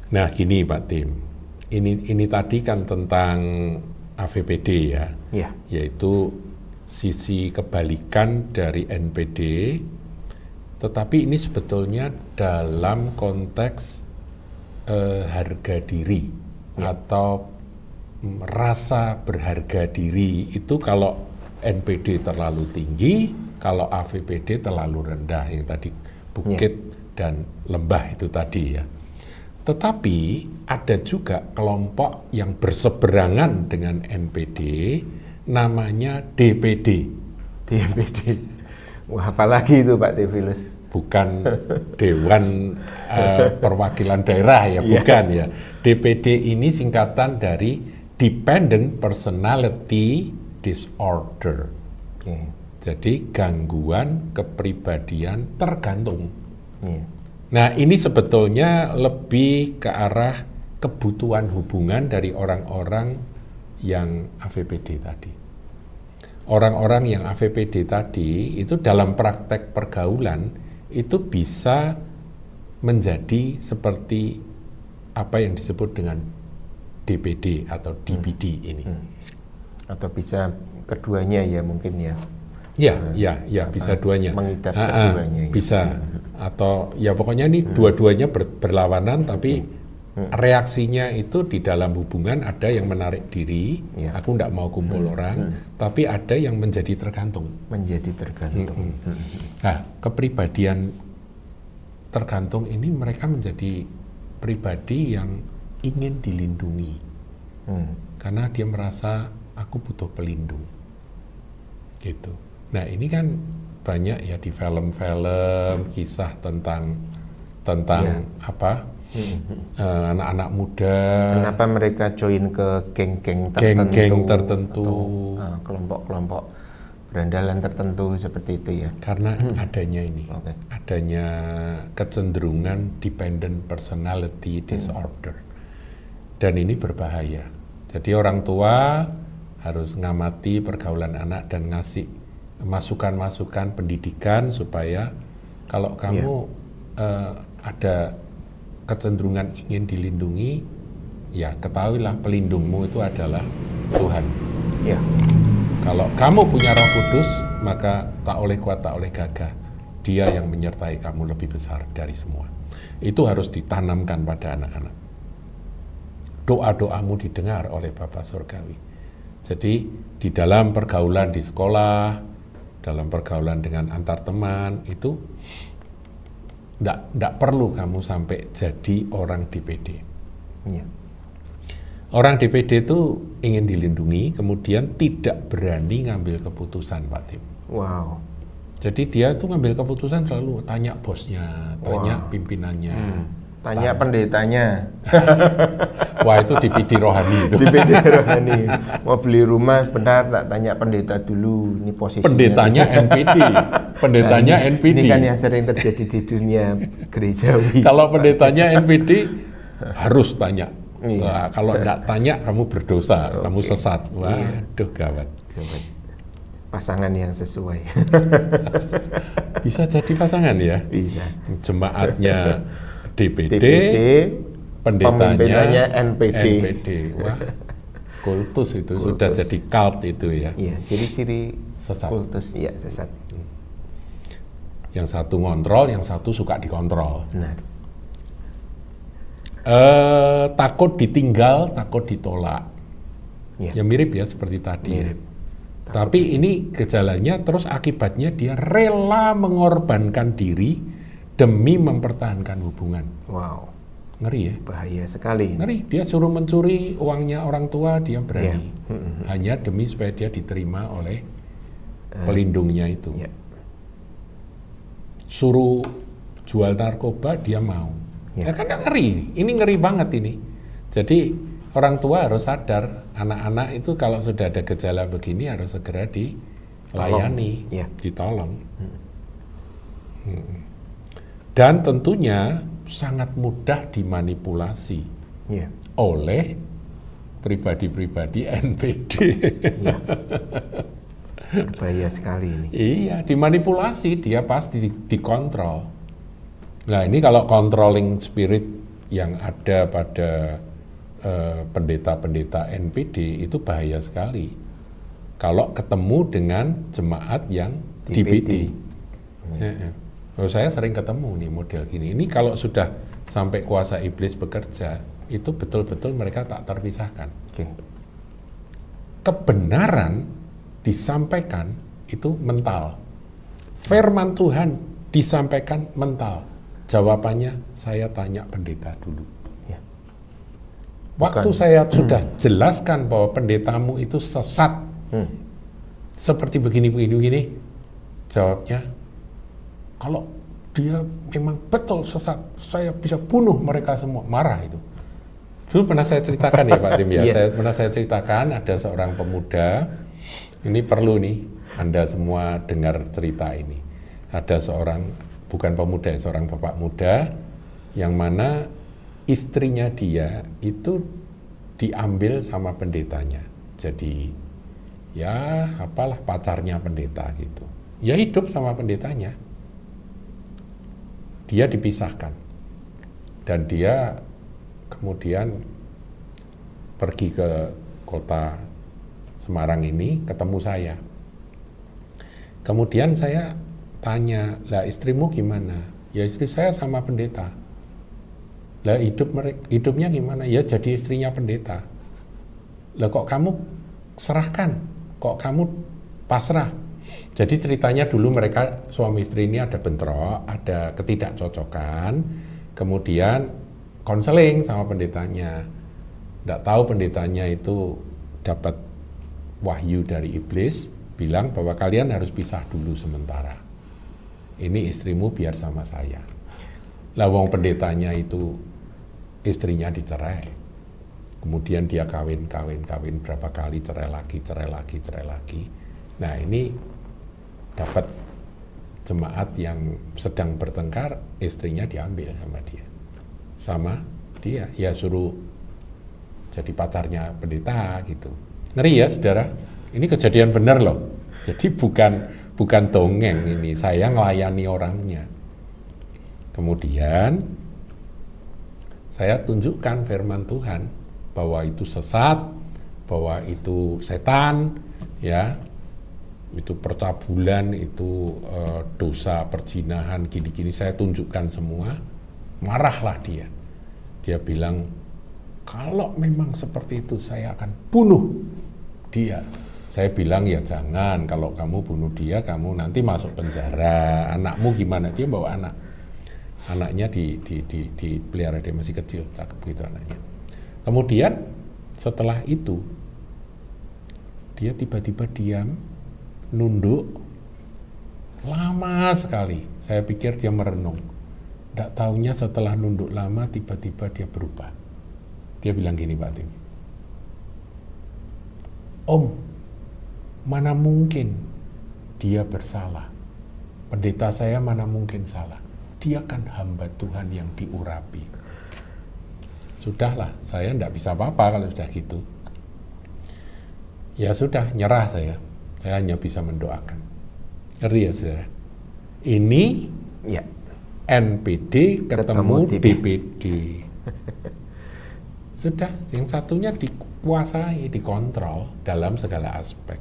Nah, gini Pak Tim, ini tadi kan tentang AVPD ya, Ya. yaitu sisi kebalikan dari NPD, tetapi ini sebetulnya dalam konteks harga diri atau rasa berharga diri itu. Kalau NPD terlalu tinggi, kalau AVPD terlalu rendah, yang tadi bukit dan lembah itu tadi ya. Tetapi ada juga kelompok yang berseberangan dengan NPD, namanya DPD. DPD. Wah, apalagi itu Pak Theophilus? Bukan Dewan Perwakilan Daerah ya, bukan ya. DPD ini singkatan dari Dependent Personality Disorder. Oke. Jadi gangguan kepribadian tergantung. Iya. Nah, ini sebetulnya lebih ke arah kebutuhan hubungan dari orang-orang yang AVPD tadi. Orang-orang yang AVPD tadi itu dalam praktek pergaulan itu bisa menjadi seperti apa yang disebut dengan DPD atau DPD ini. Atau bisa keduanya ya mungkin ya. Ya, bisa duanya. Mengidap keduanya. Bisa. Atau ya pokoknya ini dua-duanya berlawanan, tapi reaksinya itu di dalam hubungan ada yang menarik diri, aku tidak mau kumpul orang, tapi ada yang menjadi tergantung. Menjadi tergantung. Nah, kepribadian tergantung ini mereka menjadi pribadi yang ingin dilindungi. Karena dia merasa aku butuh pelindung. Gitu. Nah, ini kan banyak ya di film-film kisah tentang apa anak-anak muda. Kenapa mereka join ke geng-geng tertentu, atau kelompok-kelompok berandalan tertentu seperti itu ya? Karena adanya ini, adanya kecenderungan dependent personality disorder, dan ini berbahaya. Jadi orang tua harus ngamati pergaulan anak dan ngasih masukan-masukan pendidikan supaya kalau kamu ada kecenderungan ingin dilindungi, ya ketahuilah pelindungmu itu adalah Tuhan. Ya. Kalau kamu punya Roh Kudus, maka tak oleh kuat, tak oleh gagah. Dia yang menyertai kamu lebih besar dari semua. Itu harus ditanamkan pada anak-anak. Doa-doamu didengar oleh Bapa Surgawi. Jadi di dalam pergaulan di sekolah, dalam pergaulan dengan antar teman, itu enggak perlu kamu sampai jadi orang DPD. Ya. Orang DPD itu ingin dilindungi, kemudian tidak berani ngambil keputusan, Pak Tim. Wow. Jadi dia tuh ngambil keputusan selalu tanya bosnya, tanya pimpinannya, tanya pendetanya. Wah, itu DPD rohani itu. DPD rohani. Mau beli rumah, bentar tak tanya pendeta dulu, ini posisinya. Pendetanya NPD. Pendetanya NPD. Ini kan yang sering terjadi di dunia gerejawi. Kalau pendetanya NPD harus tanya. Iya. Wah, kalau enggak tanya kamu berdosa, kamu sesat. Waduh, gawat. Pasangan yang sesuai. Bisa jadi pasangan ya? Bisa. Jemaatnya DPD, pendetanya NPD. Wah, kultus itu sudah jadi cult itu ya. Iya, ciri-ciri sesat. Kultus, iya sesat. Yang satu ngontrol, yang satu suka dikontrol. Benar. Takut ditinggal, takut ditolak. Ya mirip ya seperti tadi ya. Tapi ini gejalanya, terus akibatnya dia rela mengorbankan diri demi mempertahankan hubungan. Wow. Ngeri ya? Bahaya sekali. Ngeri, dia suruh mencuri uangnya orang tua, dia berani. Hanya demi supaya dia diterima oleh pelindungnya itu. Suruh jual narkoba, dia mau. Ya kan ngeri, ini ngeri banget ini. Jadi orang tua harus sadar, anak-anak itu kalau sudah ada gejala begini harus segera dilayani, ditolong. Dan tentunya sangat mudah dimanipulasi oleh pribadi-pribadi NPD. Bahaya sekali ini. Iya, dimanipulasi, dia pasti dikontrol. Nah ini kalau controlling spirit yang ada pada pendeta-pendeta NPD itu bahaya sekali. Kalau ketemu dengan jemaat yang DPD. Saya sering ketemu nih model gini. Ini kalau sudah sampai kuasa iblis bekerja, itu betul-betul mereka tak terpisahkan. Kebenaran disampaikan itu mental. Firman Tuhan disampaikan mental. Jawabannya, saya tanya pendeta dulu. Waktu saya sudah jelaskan bahwa pendetamu itu sesat, seperti begini, jawabnya, kalau dia memang betul sesat, saya bisa bunuh mereka semua. Marah itu. Dulu pernah saya ceritakan ya Pak Tim ya, pernah saya ceritakan ada seorang pemuda, ini perlu nih, Anda semua dengar cerita ini. Ada seorang, bukan pemuda, seorang bapak muda yang mana istrinya dia itu diambil sama pendetanya. Jadi ya apalah pacarnya pendeta gitu. Ya hidup sama pendetanya. Dia dipisahkan. Dan dia kemudian pergi ke kota Semarang ini ketemu saya. Kemudian saya tanya, lah istrimu gimana? Ya istri saya sama pendeta. Lah hidupnya gimana? Ya jadi istrinya pendeta. Lah kok kamu serahkan? Kok kamu pasrah? Jadi ceritanya dulu mereka suami istri ini ada bentrok, ada ketidakcocokan, kemudian konseling sama pendetanya. Nggak tahu pendetanya itu dapat wahyu dari iblis, bilang bahwa kalian harus pisah dulu sementara. Ini istrimu biar sama saya. Lah wong pendetanya itu istrinya dicerai. Kemudian dia kawin berapa kali, cerai lagi. Nah, ini dapat jemaat yang sedang bertengkar, istrinya diambil sama dia, ya suruh jadi pacarnya pendeta gitu. Ngeri ya saudara, ini kejadian benar loh. Jadi bukan dongeng ini, saya melayani orangnya. Kemudian saya tunjukkan firman Tuhan bahwa itu sesat, bahwa itu setan, ya. Itu percabulan, itu dosa perzinahan, gini-gini saya tunjukkan semua. Marahlah dia. Dia bilang, kalau memang seperti itu saya akan bunuh dia. Saya bilang, ya jangan, kalau kamu bunuh dia, kamu nanti masuk penjara. Anakmu gimana? Dia bawa anaknya dipelihara, dia masih kecil, cakep gitu anaknya. Kemudian setelah itu dia tiba-tiba diam, nunduk lama sekali. Saya pikir dia merenung. Tidak taunya setelah nunduk lama tiba-tiba dia berubah. Dia bilang gini, Pak Tim, Om, mana mungkin dia bersalah? Pendeta saya mana mungkin salah? Dia kan hamba Tuhan yang diurapi. Sudahlah, saya tidak bisa apa-apa kalau sudah gitu. Ya sudah, nyerah saya. Saya hanya bisa mendoakan. Ngerti ya saudara? Ini ya. NPD ketemu DPD. Sudah, yang satunya dikuasai, dikontrol dalam segala aspek.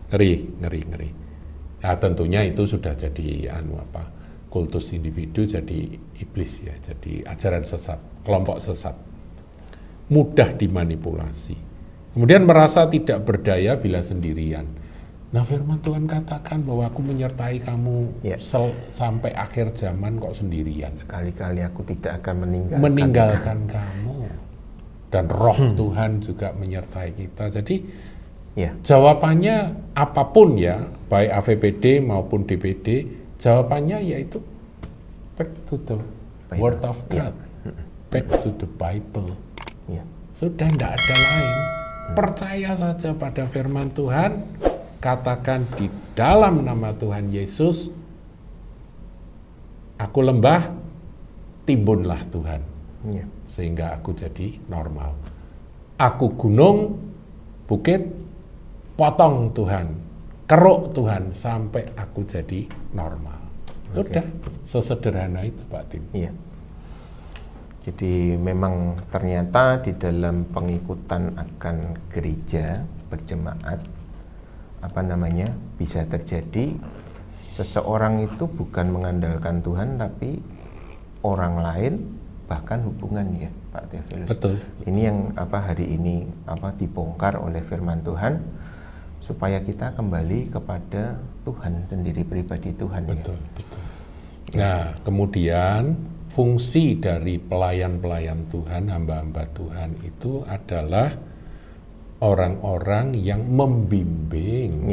Ngeri. Ya tentunya itu sudah jadi kultus individu, jadi iblis ya, jadi ajaran sesat, kelompok sesat. Mudah dimanipulasi. Kemudian merasa tidak berdaya bila sendirian. Nah, firman Tuhan katakan bahwa aku menyertai kamu sampai akhir zaman kok sendirian. Sekali-kali aku tidak akan meninggalkan kamu. Dan roh Tuhan juga menyertai kita. Jadi jawabannya apapun ya, baik AVPD maupun DPD, jawabannya yaitu back to the Word of God, back to the Bible. Sudah tidak ada lain. Percaya saja pada firman Tuhan, katakan di dalam nama Tuhan Yesus, aku lembah, timbunlah Tuhan, sehingga aku jadi normal. Aku gunung, bukit, potong Tuhan, keruk Tuhan, sampai aku jadi normal. Udah, sesederhana itu Pak Tim. Jadi memang ternyata di dalam pengikutan akan gereja berjemaat, bisa terjadi seseorang itu bukan mengandalkan Tuhan, tapi orang lain, bahkan hubungan ya Pak Theophilus. Betul. Ini yang hari ini dibongkar oleh firman Tuhan, supaya kita kembali kepada Tuhan sendiri, pribadi Tuhan. Betul. Nah, kemudian fungsi dari pelayan-pelayan Tuhan, hamba-hamba Tuhan itu adalah orang-orang yang membimbing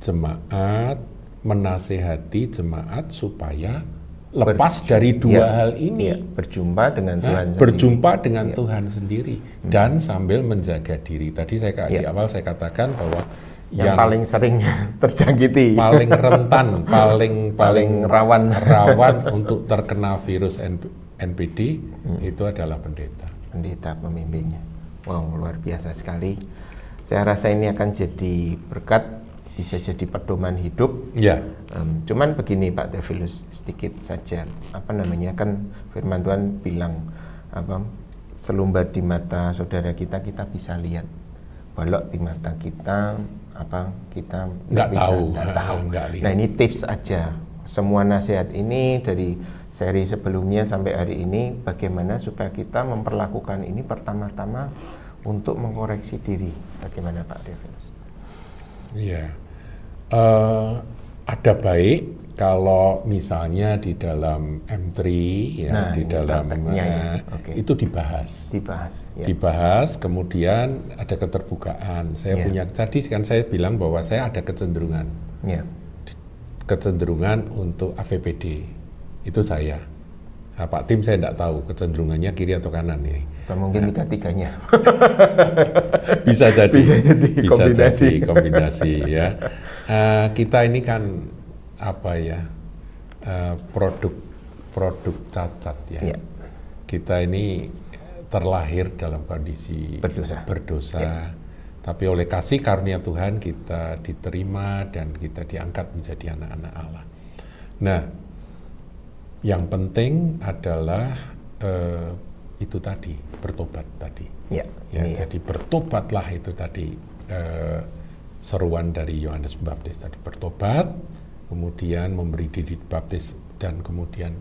jemaat, menasehati jemaat supaya lepas dari dua hal ini. Berjumpa dengan Tuhan sendiri. Berjumpa dengan Tuhan sendiri dan sambil menjaga diri. Tadi di awal saya katakan bahwa yang paling sering terjangkiti, paling rentan, paling rawan untuk terkena virus NPD itu adalah pendeta pemimpinnya. Wow, luar biasa sekali. Saya rasa ini akan jadi berkat, bisa jadi pedoman hidup. Cuman begini Pak Theophilus, sedikit saja, kan firman Tuhan bilang selumbar di mata saudara kita bisa lihat, balok di mata kita kita nggak tahu. Nah, ini tips aja. Semua nasihat ini dari seri sebelumnya sampai hari ini, bagaimana supaya kita memperlakukan ini pertama-tama untuk mengkoreksi diri. Bagaimana Pak Theophilus? Ada baik kalau misalnya di dalam M3 di dalam itu dibahas, kemudian ada keterbukaan. Saya punya, tadi kan saya bilang bahwa saya ada kecenderungan untuk AVPD, itu saya. Nah, Pak Tim saya tidak tahu kecenderungannya kiri atau kanan nih. Atau mungkin tiga-tiganya. Bisa jadi, bisa jadi kombinasi ya. Kita ini kan apa ya, produk cacat ya. Kita ini terlahir dalam kondisi berdosa. Ya. Tapi oleh kasih karunia Tuhan kita diterima dan kita diangkat menjadi anak-anak Allah. Nah, yang penting adalah itu tadi, bertobat tadi. Ya, jadi bertobatlah itu tadi seruan dari Yohanes Pembaptis tadi, bertobat, kemudian memberi diri baptis dan kemudian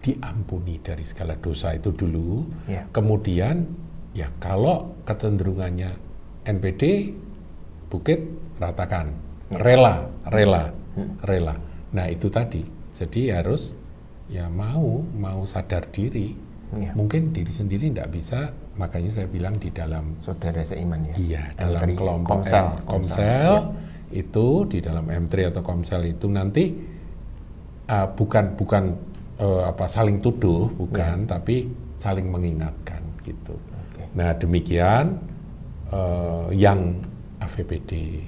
diampuni dari segala dosa itu dulu. Ya. Kemudian ya kalau kecenderungannya NPD, Bukit, ratakan, rela. Nah itu tadi, jadi harus ya mau sadar diri. Ya. Mungkin diri sendiri tidak bisa, makanya saya bilang di dalam saudara seiman ya. Iya, dalam kelompok Komsel ya. Itu di dalam M3 atau Komsel itu nanti bukan saling tuduh, bukan, tapi saling mengingatkan gitu. Okay. Nah demikian yang AVPD,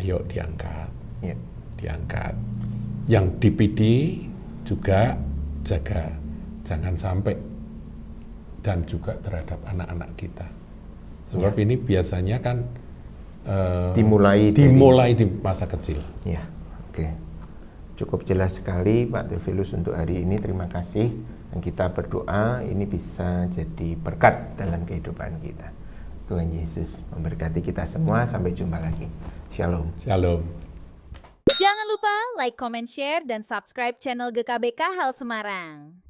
ayo diangkat, diangkat. Yang DPD juga jaga, jangan sampai, dan juga terhadap anak-anak kita. Sebab ini biasanya kan dimulai di masa kecil. Ya, oke. Cukup jelas sekali Pak Theophilus untuk hari ini. Terima kasih. Dan kita berdoa ini bisa jadi berkat dalam kehidupan kita. Tuhan Yesus memberkati kita semua. Sampai jumpa lagi. Shalom. Shalom. Jangan lupa like, comment, share, dan subscribe channel GKBK Hal Semarang.